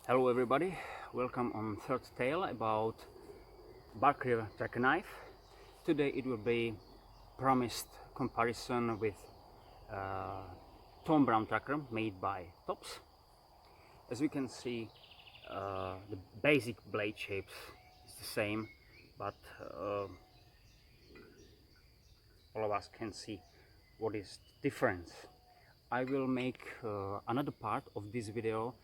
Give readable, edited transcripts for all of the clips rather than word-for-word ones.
Hello everybody, welcome on third tale about Trakker knife. Today it will be promised comparison with uh, Tom Brown Trakker made by Tops. As we can see, the basic blade shapes is the same, but all of us can see what is the difference. I will make another part of this video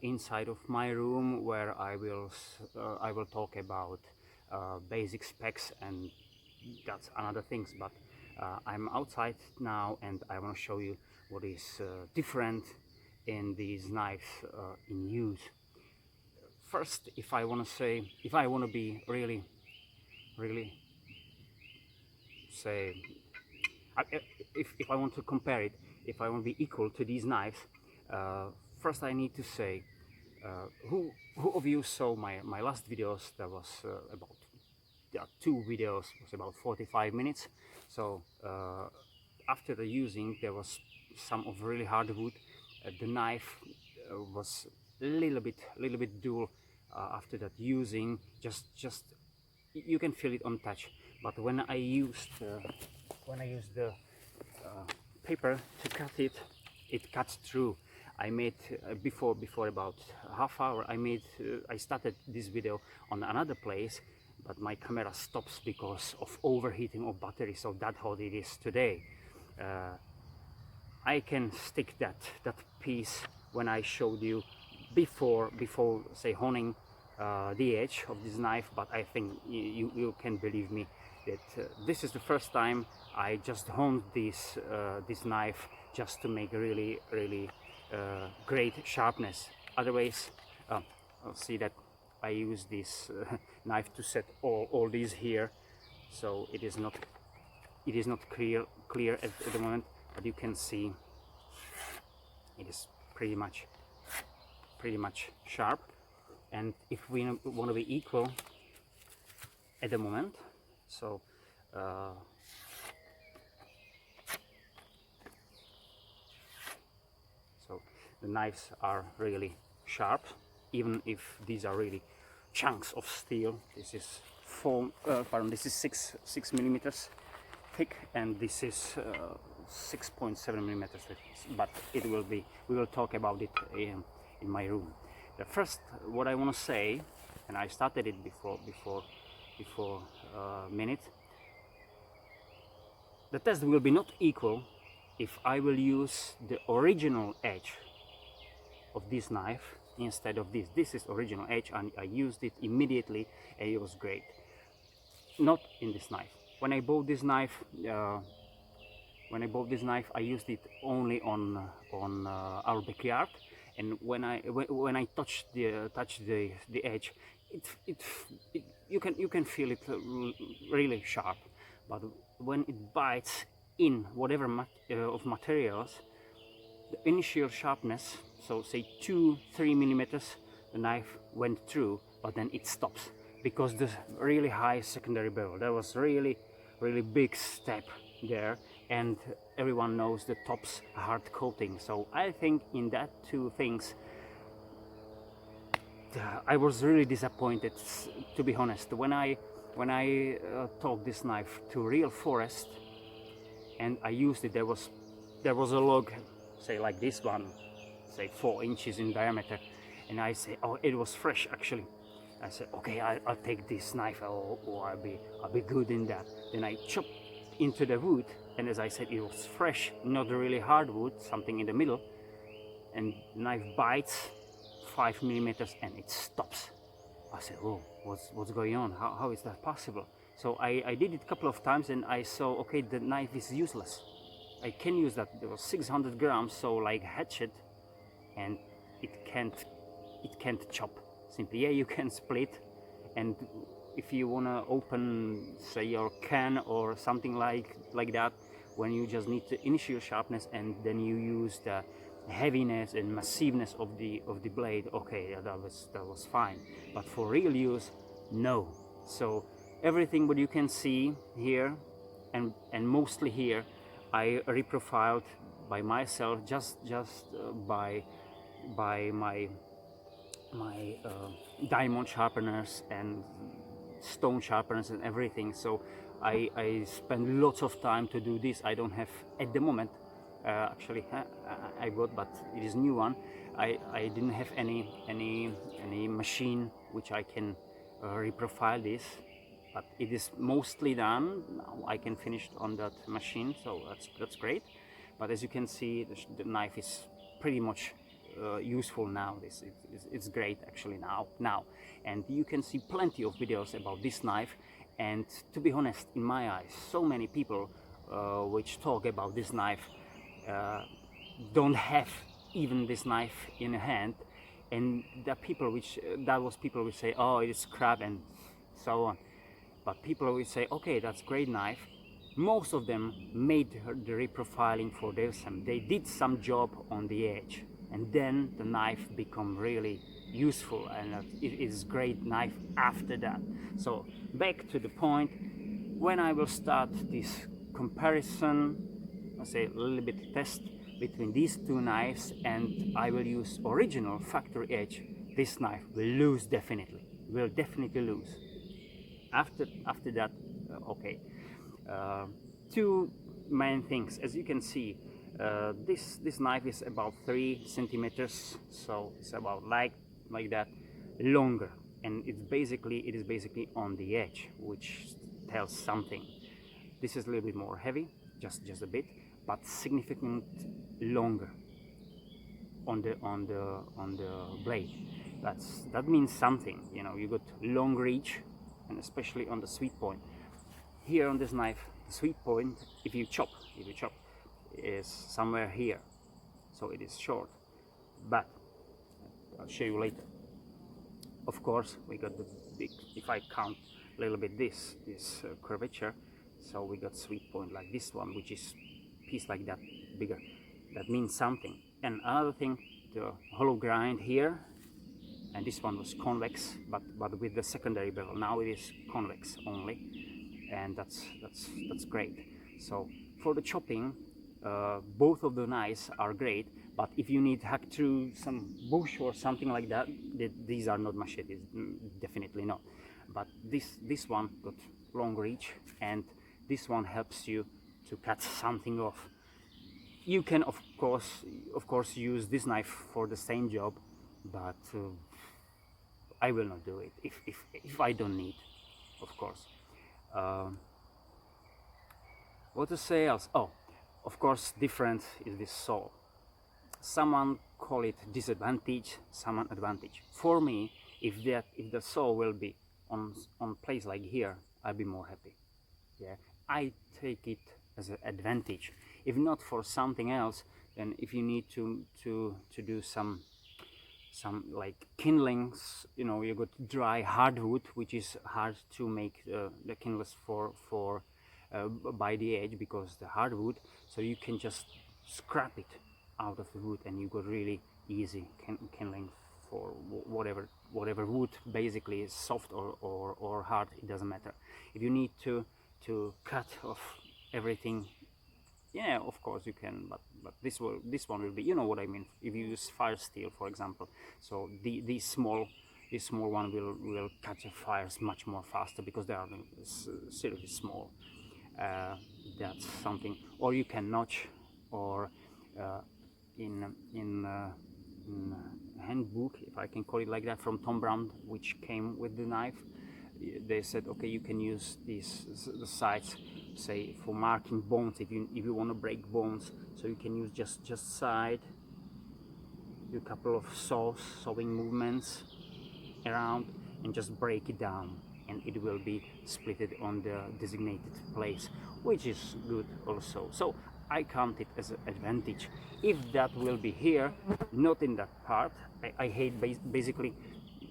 inside of my room where I will talk about basic specs and that's another things, but I'm outside now and I want to show you what is different in these knives in use. First, if I want to be really say, if I want to compare it, if I want to be equal to these knives, first I need to say, who of you saw my last videos? There was about two videos, was about 45 minutes. So after the using, there was some of really hard wood. The knife was a little bit dull. After that using, just you can feel it on touch. But when I used the paper to cut it, it cuts through. I made before about half hour. I started this video on another place, but my camera stops because of overheating of battery. So that's how it is today. I can stick that piece when I showed you before say honing the edge of this knife, but I think you can believe me that this is the first time I just honed this knife just to make really great sharpness. Otherwise, I'll see that I use this knife to set all these here, so it is not clear at the moment, but you can see it is pretty much sharp. And if we want to be equal at the moment, so the knives are really sharp, even if these are really chunks of steel. This is this is 6 millimeters thick, and this is 6.7 millimeters thick. But it will be, we will talk about it in my room. The first, what I want to say, and I started it before minute, the test will be not equal if I will use the original edge of this knife instead of this. This is original edge and I used it immediately and it was great. Not in this knife. When I bought this knife, I used it only on our backyard, and when I touch the edge, you can feel it really sharp. But when it bites in whatever of materials, the initial sharpness, so say 2-3 millimeters, the knife went through, but then it stops because the really high secondary bevel. There was really big step there, and everyone knows the Tops hard coating. So I think in that two things, I was really disappointed, to be honest. When I took this knife to real forest and I used it, there was a log, say like this one, say 4 inches in diameter, and I say, oh, it was fresh actually. I said, okay, I'll take this knife, I'll be good in that. Then I chopped into the wood, and as I said, it was fresh, not really hard wood, something in the middle, and the knife bites 5 millimeters and it stops. I said, oh, what's going on? How is that possible? So I did it a couple of times and I saw, okay, the knife is useless. I can use that. There was 600 grams, so like hatchet, and it can't chop. Simply, yeah, you can split, and if you wanna open, say, your can or something like that, when you just need the initial sharpness and then you use the heaviness and massiveness of the blade, okay, that was fine. But for real use, no. So everything what you can see here and mostly here, I reprofiled by myself, just by my diamond sharpeners and stone sharpeners and everything. So I spend lots of time to do this. I don't have at the moment, actually I got, but it is new one. I didn't have any machine which I can reprofile this, but it is mostly done now. I can finish on that machine, so that's great. But as you can see, the knife is pretty much useful now. It's great actually now, and you can see plenty of videos about this knife. And to be honest, in my eyes, so many people which talk about this knife don't have even this knife in hand, and there are people which people which say, oh, it's crap and so on. But people will say, okay, that's great knife. Most of them made the reprofiling for themselves. They did some job on the edge, and then the knife become really useful, and it is great knife after that. So back to the point, when I will start this comparison, I say a little bit test between these two knives, and I will use original factory edge, this knife will definitely lose. After that, okay. Two main things, as you can see, this knife is about 3 centimeters, so it's about like that, longer, and it is basically on the edge, which tells something. This is a little bit more heavy, just a bit, but significant longer on the blade. That means something, you know. You got long reach, and especially on the sweep point. Here on this knife, the sweep point, if you chop, is somewhere here, so it is short. But I'll show you later. Of course, we got the big. If I count a little bit this curvature, so we got sweep point like this one, which is piece like that bigger. That means something. And another thing, the hollow grind here, and this one was convex, but with the secondary bevel. Now it is convex only, and that's great. So for the chopping, both of the knives are great, but if you need hack through some bush or something like that, these are not machetes, definitely not. But this one got long reach, and this one helps you to cut something off. You can of course use this knife for the same job, but I will not do it if I don't need, of course. What to say else? Oh, of course, different is this saw. Someone call it disadvantage, someone advantage. For me, if the saw will be on place like here, I'll be more happy. Yeah, I take it as an advantage. If not for something else, then if you need to do some like kindlings, you know, you got dry hardwood, which is hard to make the kindlings for by the edge, because the hardwood, so you can just scrap it out of the wood, and you got really easy kindling for whatever wood basically is, soft or hard, it doesn't matter. If you need to cut off everything, yeah, of course you can, but this one will be, you know what I mean, if you use fire steel, for example. So this small one will catch the fires much more faster, because they are seriously small. That's something. Or you can notch, or in handbook, if I can call it like that, from Tom Brown, which came with the knife, they said, okay, you can use the sides, say, for marking bones, if you want to break bones. So you can use just side, do a couple of sawing movements around, and just break it down, and it will be splitted on the designated place, which is good also. So I count it as an advantage. If that will be here, not in that part, I hate basically,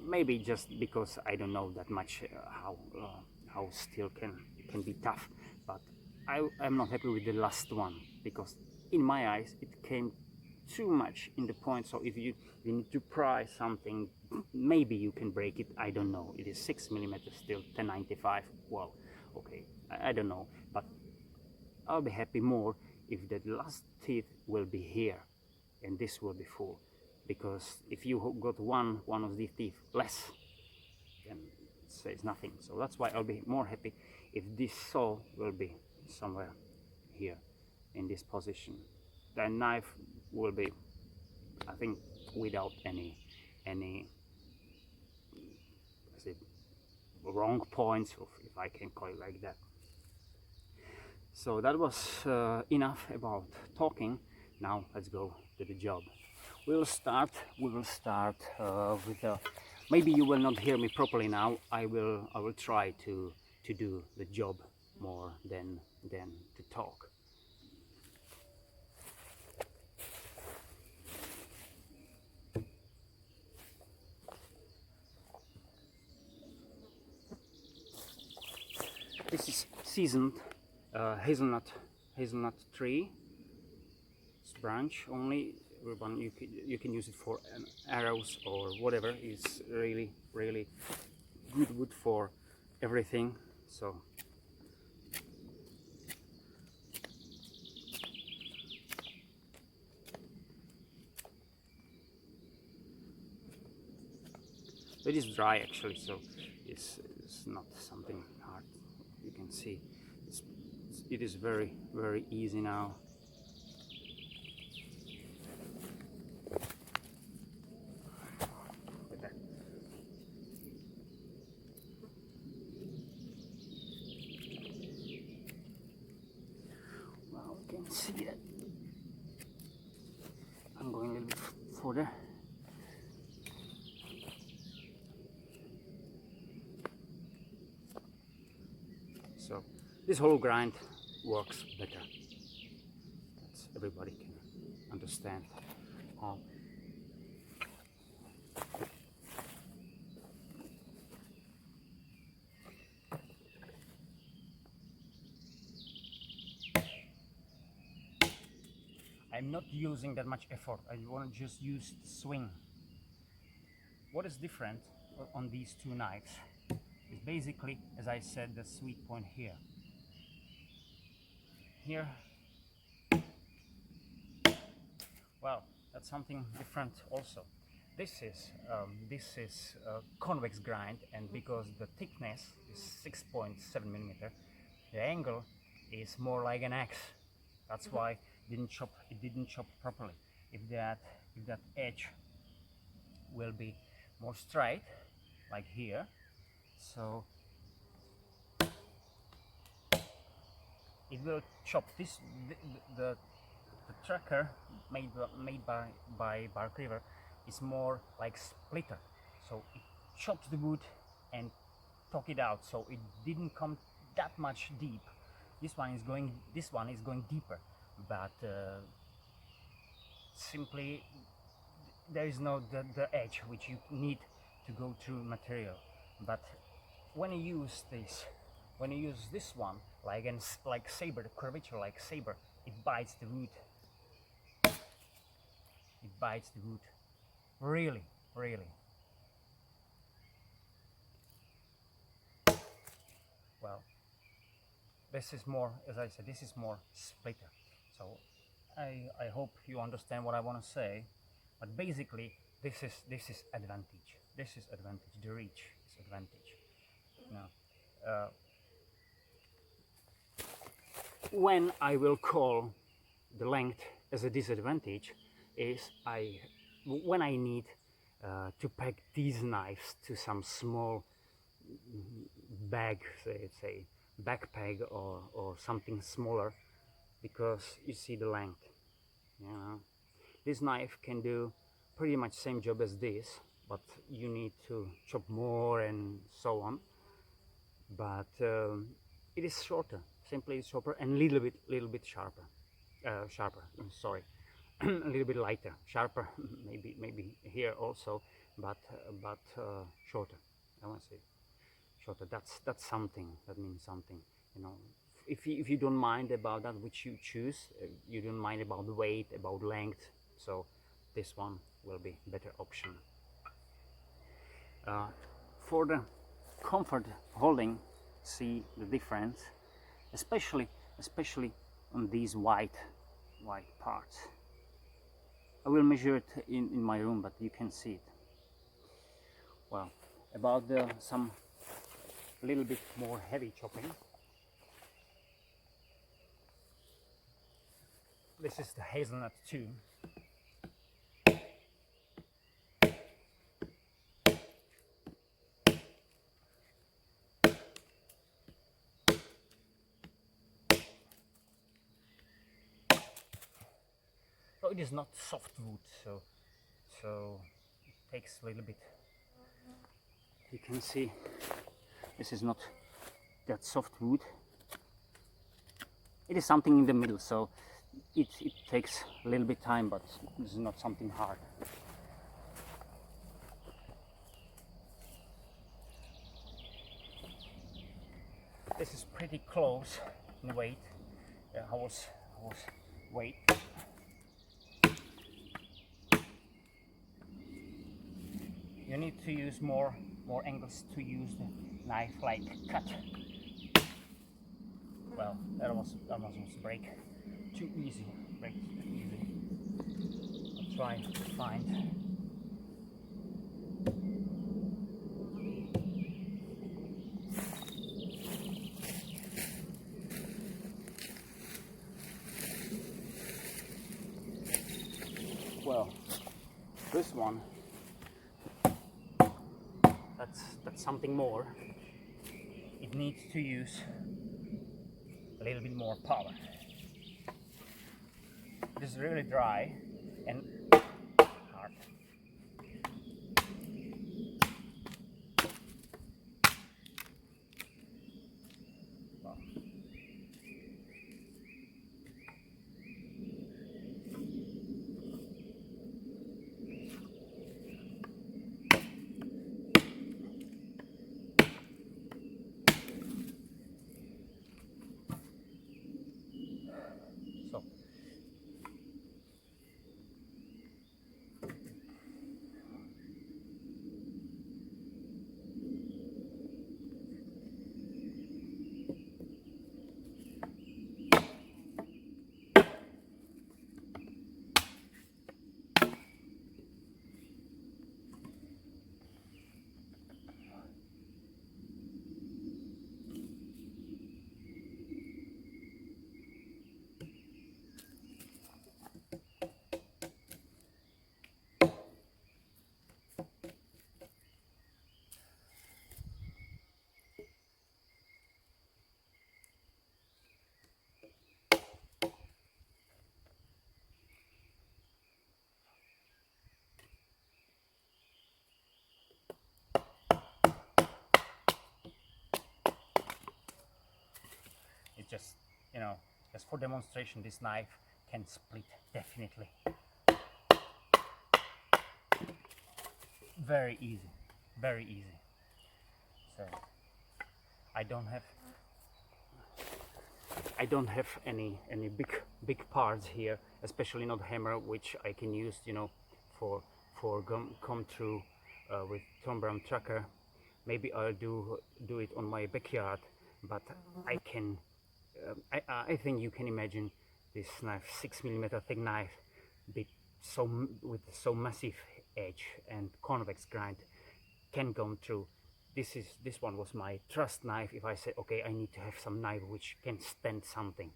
maybe just because I don't know that much how steel can be tough, but I'm not happy with the last one, because in my eyes it came too much in the point. So if you need to pry something, maybe you can break it, I don't know. It is 6mm still, 1095. Well, okay, I don't know, but I'll be happy more if the last teeth will be here and this will be full. because if you got one of the teeth less, then it says nothing. So that's why I'll be more happy if this saw will be somewhere here in this position. The knife will be, I think, without any say, wrong points, if I can call it like that. So that was enough about talking. Now let's go to the job. We will start with the, maybe you will not hear me properly now. I will try to do the job more than to talk. This is seasoned hazelnut tree. It's branch only. One you can use it for arrows or whatever. It's really good wood for everything. So it is dry actually, so it's not something hard. You can see it is very easy now. Well, you can see that I'm going a little bit further. So this hollow grind works better. That's, everybody can understand how. I'm not using that much effort. I want to just use the swing. What is different on these two knives is basically, as I said, the sweet point here. Here, well, that's something different also. This is convex grind, and because the thickness is 6.7 millimeter, the angle is more like an axe. That's why it didn't chop properly. If that edge will be more straight, like here, so it will chop this. The Trakker made by Bark River is more like splitter, so it chops the wood and took it out, so it didn't come that much deep. This one is going deeper, but simply there is no the edge which you need to go through material. But when you use this one like saber, the curvature like saber, it bites the wood. It bites the wood, really. Well, this is more, as I said, this is more splitter. So I hope you understand what I want to say. But basically, this is advantage. This is advantage. The reach is advantage. Now, when I will call the length as a disadvantage is when I need to pack these knives to some small bag, say backpack or something smaller, because you see the length. This knife can do pretty much same job as this, but you need to chop more and so on. But it is shorter, simply shorter, and little bit sharper. Sorry, a little bit lighter, sharper, maybe here also, but shorter. I want to say shorter. That's something. That means something. If you don't mind about that which you choose, you don't mind about the weight, about length, so this one will be better option. For the comfort holding, see the difference, especially on these white parts. I will measure it in my room, but you can see it. Well, about some little bit more heavy chopping. This is the hazelnut too. So it is not soft wood, so it takes a little bit. You can see this is not that soft wood. It is something in the middle, so it takes a little bit time, but this is not something hard. This is pretty close in weight. I was weight. You need to use more angles to use the knife like cut. Well, that almost break. Too easy. Break too easy. I'll try to find. Well, this one. That's something more. It needs to use a little bit more power. It is really dry and hard. Well. So it just, just for demonstration, this knife can split definitely. Very easy, very easy. So I don't have any big parts here, especially not hammer, which I can use, for come through with Tom Brown Trakker. Maybe I'll do it on my backyard, but I can. I think you can imagine this knife, 6mm thick knife, with so massive edge and convex grind, can go through. This one was my trust knife. If I say, okay, I need to have some knife which can stand something,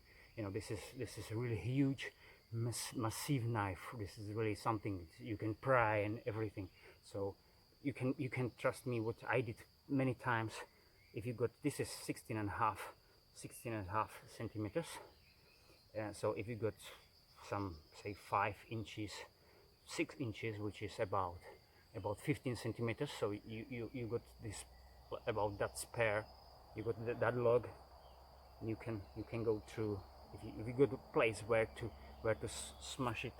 this is a really huge, massive knife. This is really something you can pry and everything. So you can trust me. What I did many times. If you got, this is 16.5 centimeters. So if you got some, say, 5 inches, 6 inches, which is about 15 centimeters, so you got this, about that spare, you got that log, you can go through. If you got a place where to smash it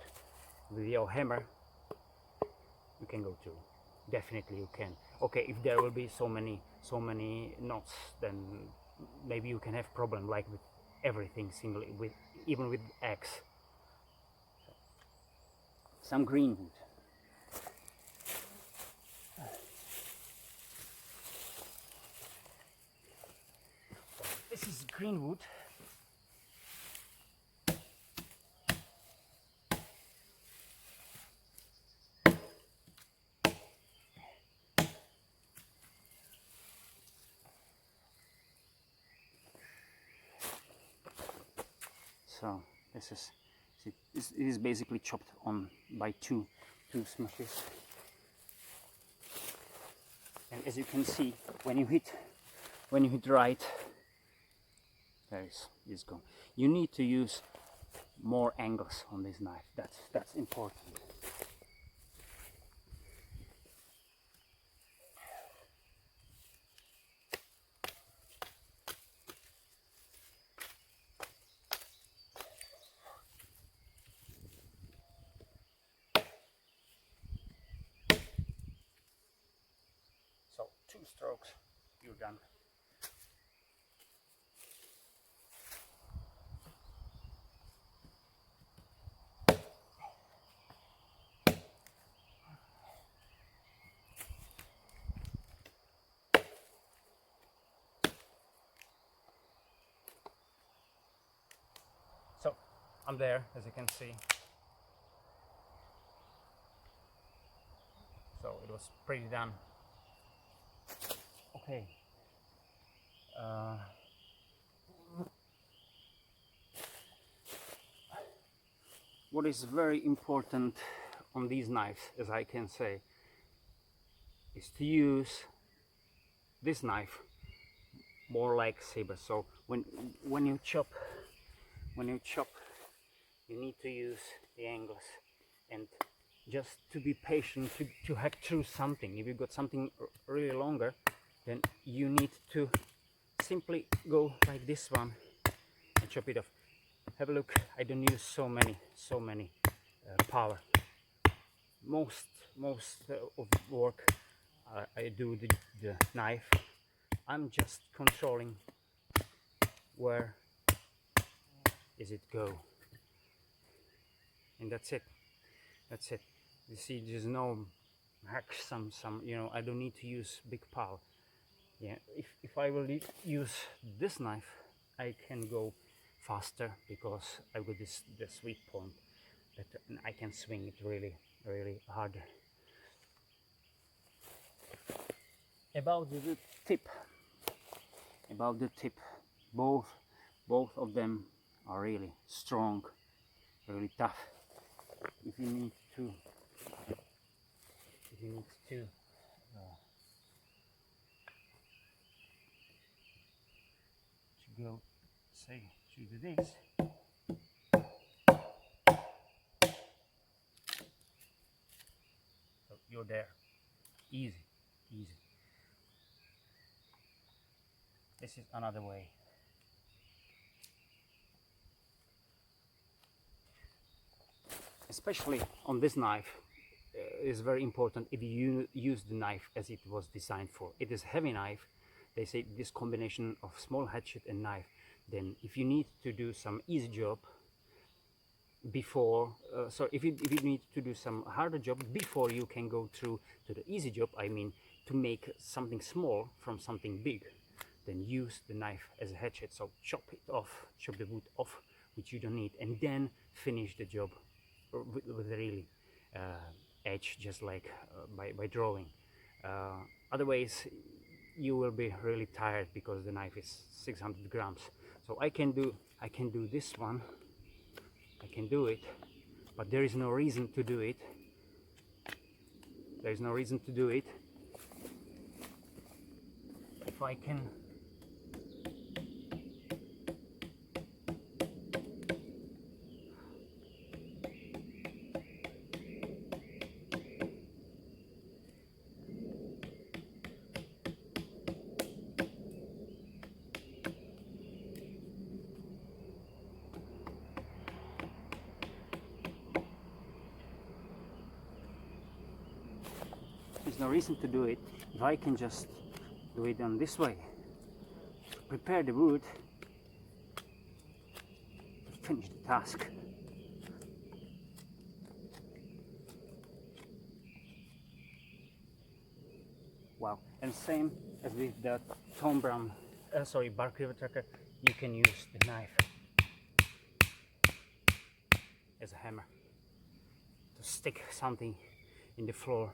with your hammer, you can go through. Definitely you can. Okay, if there will be so many knots, then maybe you can have problem like with everything singly, even with axe. Some green wood. This is green wood. So this is, it is basically chopped on by two smashes. And as you can see, when you hit right, it's gone. You need to use more angles on this knife. That's important. So 2 strokes, you're done. So I'm there, as you can see. So it was pretty done. Okay. What is very important on these knives, as I can say, is to use this knife more like saber. So when you chop, you need to use the angles, and just to be patient, to hack through something. If you've got something really longer, then you need to simply go like this one and chop it off. Have a look. I don't use so many power. Most of work I do the knife. I'm just controlling where is it go, and that's it. You see, there's no hack, some you know, I don't need to use big power. Yeah, if I will use this knife, I can go faster because I've got the sweet point that I can swing it really hard. About the tip, both of them are really strong, really tough. If you need to go, say, to do this, so you're there, easy. This is another way. Especially on this knife, is very important if you use the knife as it was designed for. It is a heavy knife. They say this combination of small hatchet and knife. Then if you need to do some easy job before, if you need to do some harder job before you can go through to the easy job, I mean to make something small from something big, then use the knife as a hatchet. So chop it off, chop the wood off, which you don't need, and then finish the job with a really edge, just like by drawing. Otherwise you will be really tired because the knife is 600 grams. So I can do this one, I can do it, but there is no reason to do it. There is no reason to do it if I can there's no reason to do it if I can just do it on this way. Prepare the wood to finish the task. Wow, and same as with the Bark River Trakker, you can use the knife as a hammer to stick something in the floor.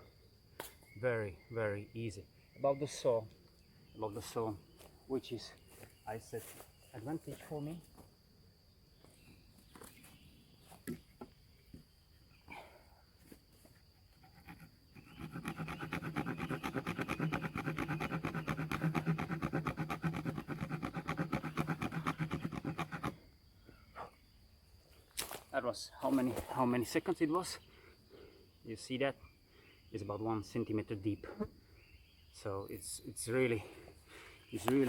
Very easy. About the saw, which is, I said, advantage for me. was how many seconds it was. You see that? It's about 1 centimeter deep. So it's really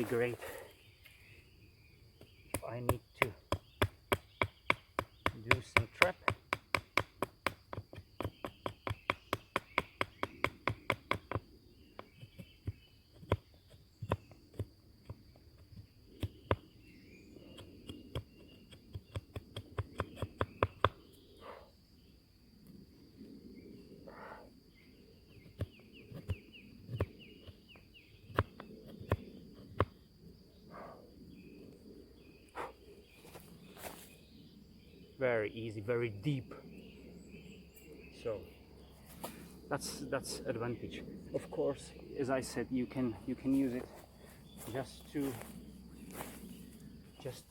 great. If I need to do some trap, very easy, very deep. So that's advantage. Of course, as I said, you can use it just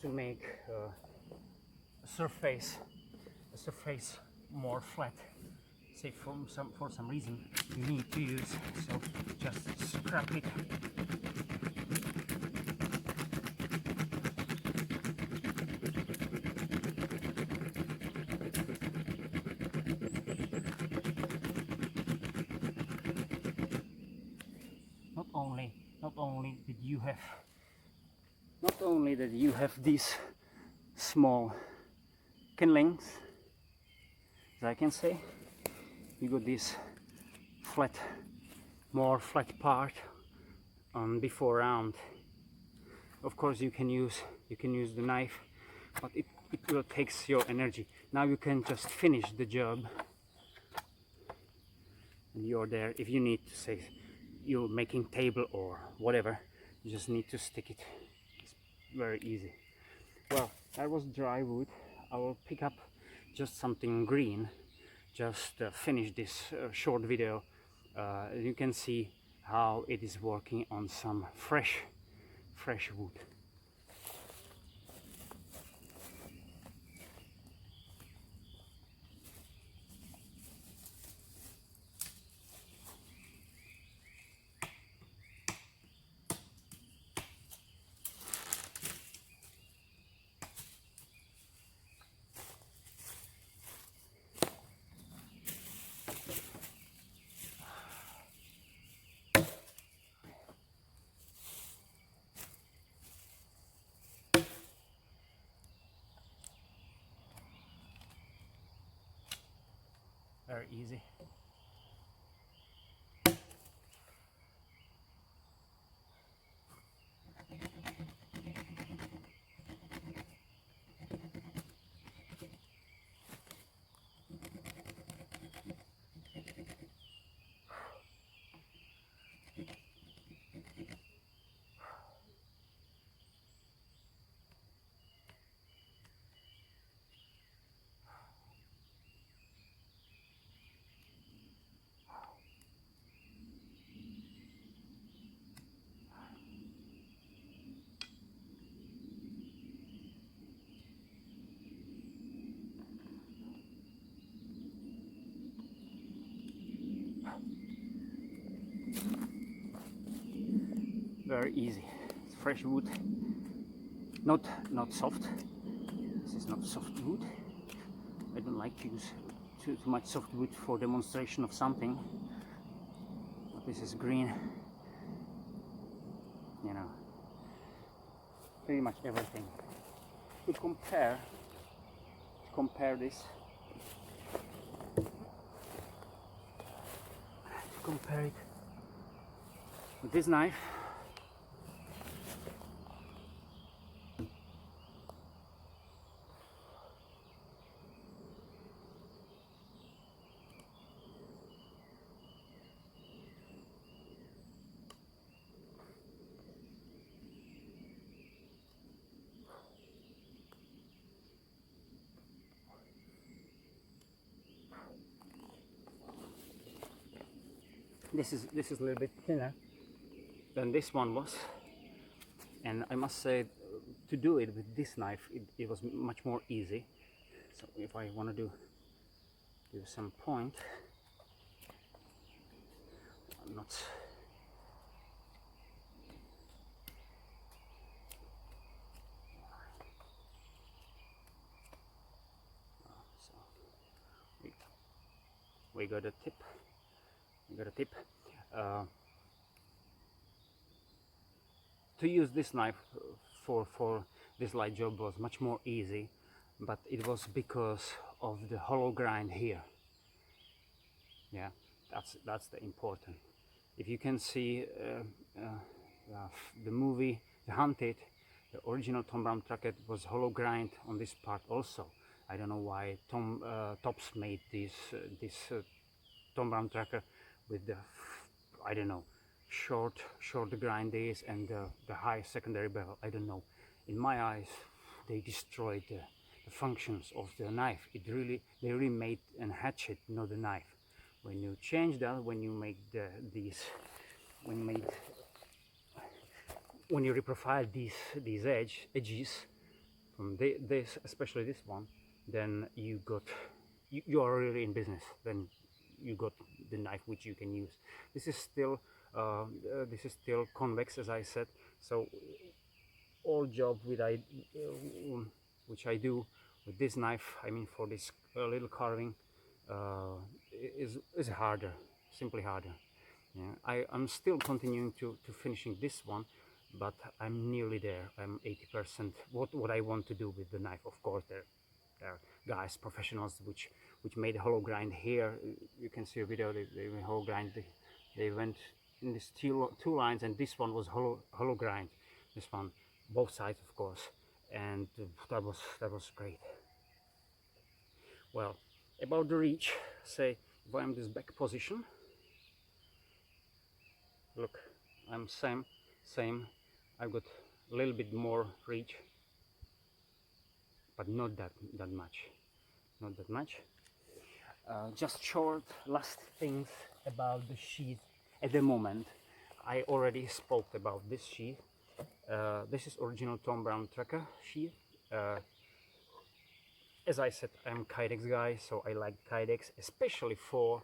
to make a surface more flat. Say for some reason you need to use, so just scrap it. Not only that you have these small kindlings, as I can say, you got this more flat part on before round. Of course you can use the knife, but it will takes your energy. Now you can just finish the job and you're there. If you need to say you're making table or whatever, you just need to stick it. It's very easy. Well, that was dry wood. I will pick up just something green, just finish this short video. You can see how it is working on some fresh wood. Very easy. Very easy. It's fresh wood, not soft. This is not soft wood. I don't like to use too much soft wood for demonstration of something. But this is green. You know, pretty much everything. To compare this. To compare it with this knife. This is a little bit thinner than this one was, and I must say, to do it with this knife, it was much more easy. So if I want to do some point, I'm not. we got a tip. To use this knife for this light job was much more easy, but it was because of the hollow grind here. Yeah, that's the important. If you can see the movie The Hunted, the original Tom Brown Trakker was hollow grind on this part also. I don't know why Tops made this Tom Brown Trakker with the, I don't know, short grind days and the high secondary bevel. I don't know. In my eyes, they destroyed the functions of the knife. They really made a hatchet, not a knife. When you change that, when you make when you reprofile these edges from this, especially this one, then you are really in business. Then you got the knife which you can use. This is still convex, as I said. So all job which I do with this knife, I mean for this little carving, is harder, simply harder. Yeah, I'm still continuing to finishing this one, but I'm nearly there. I'm 80% what I want to do with the knife. Of course, there are guys, professionals, which made a hollow grind here. You can see a video. They hollow grind. They went in these two lines, and this one was hollow grind. This one, both sides, of course, and that was great. Well, about the reach, say if I'm in this back position, look, I'm same. I've got a little bit more reach, but not that much. Just short last things about the sheath. At the moment, I already spoke about this sheath. This is original Tom Brown Trakker sheath. As I said, I'm a Kydex guy, so I like Kydex, especially for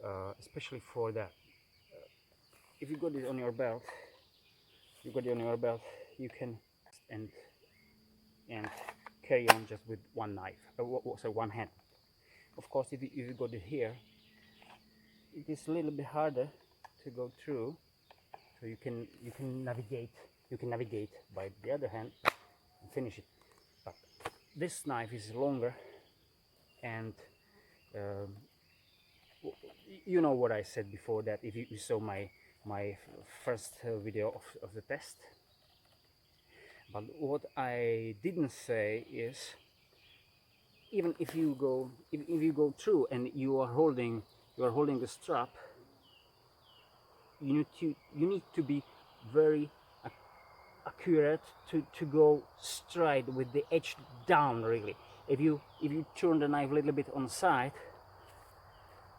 that. If you got it on your belt, you can and carry on just with one knife, so one hand. Of course, if you got it here, it is a little bit harder to go through. So you can navigate by the other hand and finish it. But this knife is longer, and you know what I said before, that if you saw my first video of the test. But what I didn't say is, even if you go through and you are holding the strap, you need to be very accurate to go straight with the edge down. Really, if you turn the knife a little bit on the side,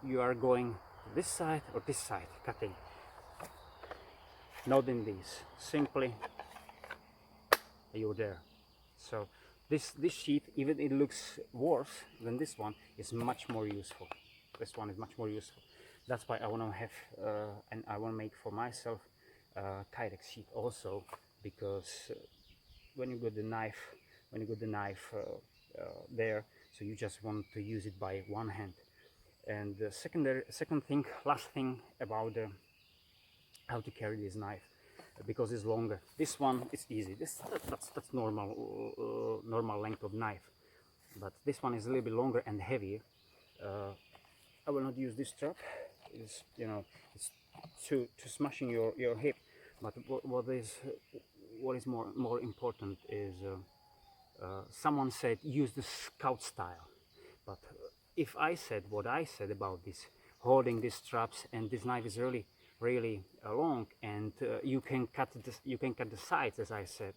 you are going to this side or this side, cutting. Not in this, simply you're there. So this sheath, even it looks worse than this one, is much more useful. This one is much more useful. That's why I want to have and I want to make for myself Kydex sheath also, because when you got the knife there, so you just want to use it by one hand. And the last thing about how to carry this knife, because it's longer. This one is easy. That's normal length of knife, but this one is a little bit longer and heavier. I will not use this strap. It's to smashing your hip. But what is more important is someone said use the scout style. But if I said what I said about this, holding these straps, and this knife is really long, and you can cut the sides, as I said,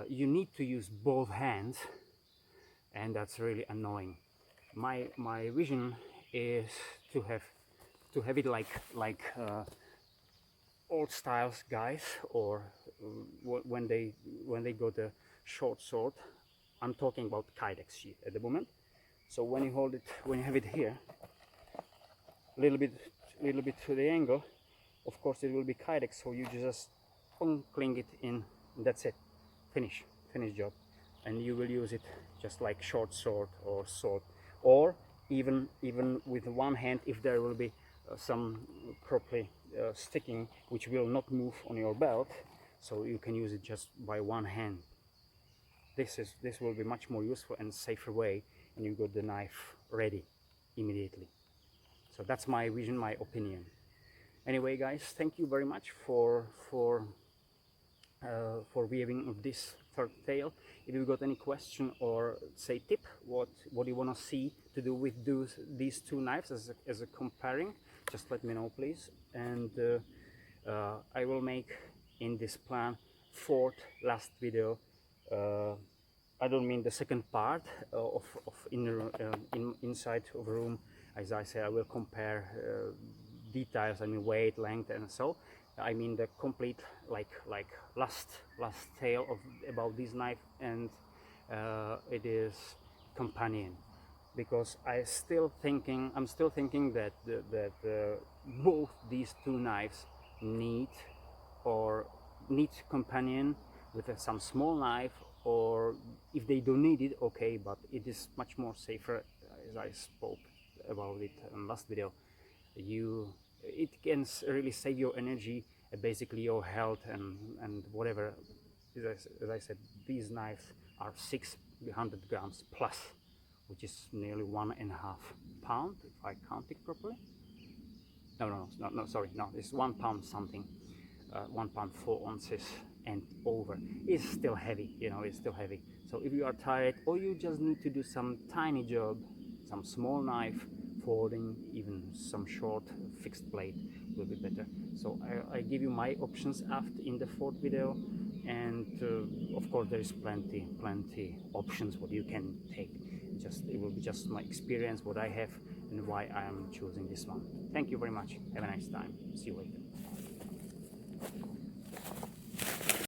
you need to use both hands, and that's really annoying. My vision is to have it like old styles guys, or when they got a short sword. I'm talking about Kydex sheath at the moment. So when you hold it, when you have it here, a little bit to the angle, of course it will be Kydex, so you just cling it in, and that's it. Finish job. And you will use it just like short sword or sword. Or even with one hand, if there will be some properly sticking which will not move on your belt, so you can use it just by one hand. This will be much more useful and safer way, and you got the knife ready immediately. So that's my vision, my opinion. Anyway, guys, thank you very much for viewing of this third tale. If you got any question or say tip, what you want to see to do with these two knives as a comparing, just let me know, please. And I will make in this plan fourth last video. I don't mean the second part of inside of a room. As I say, I will compare details, I mean weight, length, and so. I mean the complete like last tale of about this knife, and it is companion, because I'm still thinking that both these two knives need companion with some small knife, or if they don't need it, okay, but it is much more safer, as I spoke about it in last video. It can really save your energy, basically your health and whatever. As I said, these knives are 600 grams plus, which is nearly 1.5 pounds if I count it properly. No, sorry, no, it's 1 pound something, 1 pound 4 ounces and over. It's still heavy, you know, it's still heavy. So if you are tired, or you just need to do some tiny job, some small knife, folding, even some short fixed blade will be better. So I give you my options after in the fourth video, and of course there is plenty options what you can take. It will be just my experience, what I have, and why I am choosing this one. Thank you very much. Have a nice time. See you later.